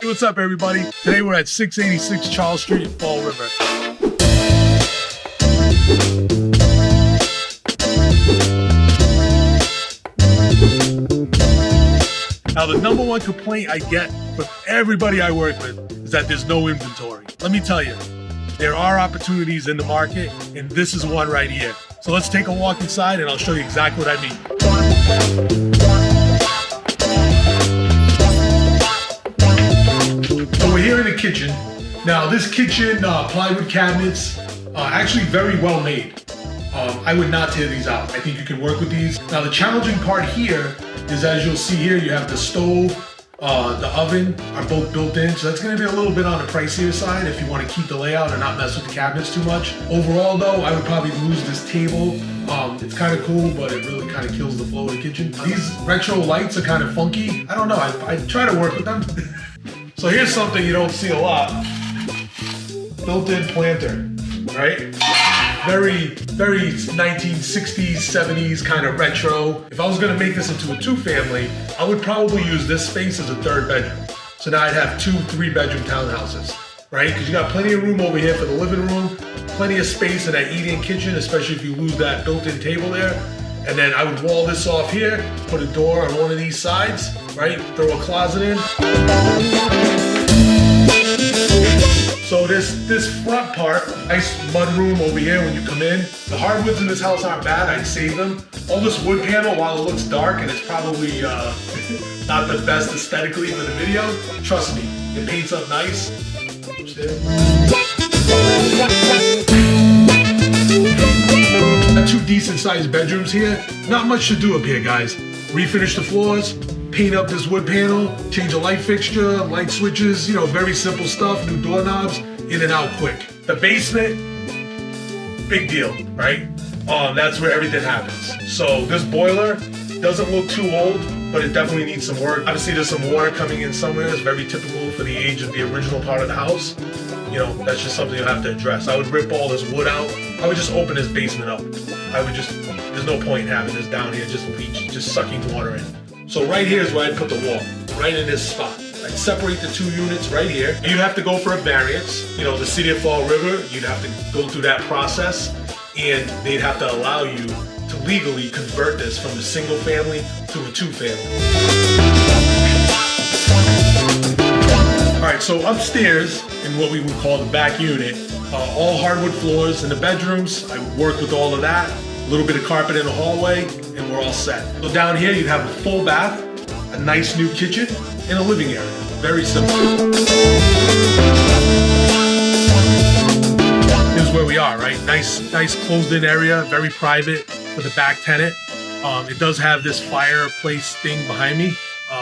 Hey, what's up, everybody? Today we're at 686 Charlest Street in Fall River. Now, the number one complaint I get from everybody I work with is that there's no inventory. Let me tell you, there are opportunities in the market, and this is one right here. So let's take a walk inside and I'll show you exactly what I mean. So we're here in the kitchen. Now this kitchen, plywood cabinets, actually very well made. I would not tear these out. I think you can work with these. Now the challenging part here is, as you'll see here, you have the stove, the oven are both built in. So that's gonna be a little bit on the pricier side if you wanna keep the layout and not mess with the cabinets too much. Overall though, I would probably lose this table. It's kind of cool, but it really kind of kills the flow of the kitchen. These retro lights are kind of funky. I don't know, I try to work with them. So here's something you don't see a lot. Built-in planter, right? Very 1960s, 70s kind of retro. If I was gonna make this into a two-family, I would probably use this space as a third bedroom. So now I'd have 2 3-bedroom townhouses, right? Because you got plenty of room over here for the living room, plenty of space in that eating kitchen, especially if you lose that built-in table there. And then I would wall this off here, put a door on one of these sides, right? Throw a closet in. So this front part, nice mud room over here when you come in. The hardwoods in this house aren't bad, I'd save them. All this wood panel, while it looks dark and it's probably not the best aesthetically for the video, trust me, it paints up nice. Upstairs. Got 2 decent sized bedrooms here. Not much to do up here, guys. Refinish the floors, paint up this wood panel, change a light fixture, light switches, you know, very simple stuff, new doorknobs, in and out quick. The basement, big deal, right? That's where everything happens. So this boiler doesn't look too old, but it definitely needs some work. Obviously there's some water coming in somewhere. It's very typical for the age of the original part of the house. You know, that's just something you'll have to address. I would rip all this wood out. I would just open this basement up. There's no point in having this down here, just leach, just sucking water in. So right here is where I'd put the wall, right in this spot. I'd separate the 2 units right here. You'd have to go for a variance. You know, the city of Fall River, you'd have to go through that process, and they'd have to allow you to legally convert this from a single family to a 2-family. All right, so upstairs in what we would call the back unit, all hardwood floors in the bedrooms. I would work with all of that. A little bit of carpet in the hallway, and we're all set. So down here, you'd have a full bath, a nice new kitchen, and a living area. Very simple. Here's where we are, right? Nice closed-in area, very private for the back tenant. It does have this fireplace thing behind me.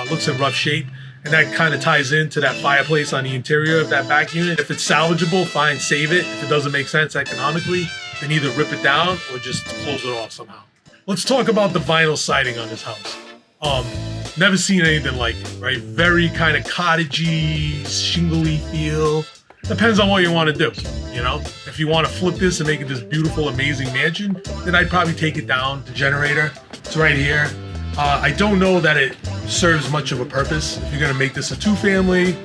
Looks in rough shape. And that kind of ties into that fireplace on the interior of that back unit. If it's salvageable, fine, save it. If it doesn't make sense economically, then either rip it down or just close it off somehow. Let's talk about the vinyl siding on this house. Never seen anything like it, right? Very kind of cottagey, shingly feel. Depends on what you want to do, you know? If you want to flip this and make it this beautiful, amazing mansion, then I'd probably take it down. The generator, it's right here. I don't know that it serves much of a purpose. If you're gonna make this a 2-family,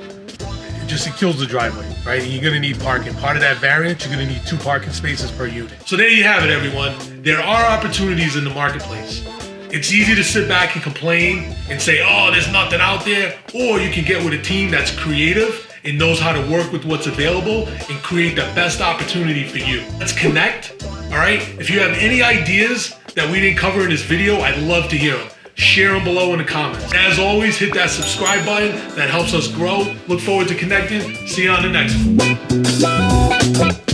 it kills the driveway, right? And you're gonna need parking. Part of that variance, you're gonna need 2 parking spaces per unit. So there you have it, everyone. There are opportunities in the marketplace. It's easy to sit back and complain and say, oh, there's nothing out there. Or you can get with a team that's creative and knows how to work with what's available and create the best opportunity for you. Let's connect, all right? If you have any ideas that we didn't cover in this video, I'd love to hear them. Share them below in the comments. As always, hit that subscribe button. That helps us grow. Look forward to connecting. See you on the next one.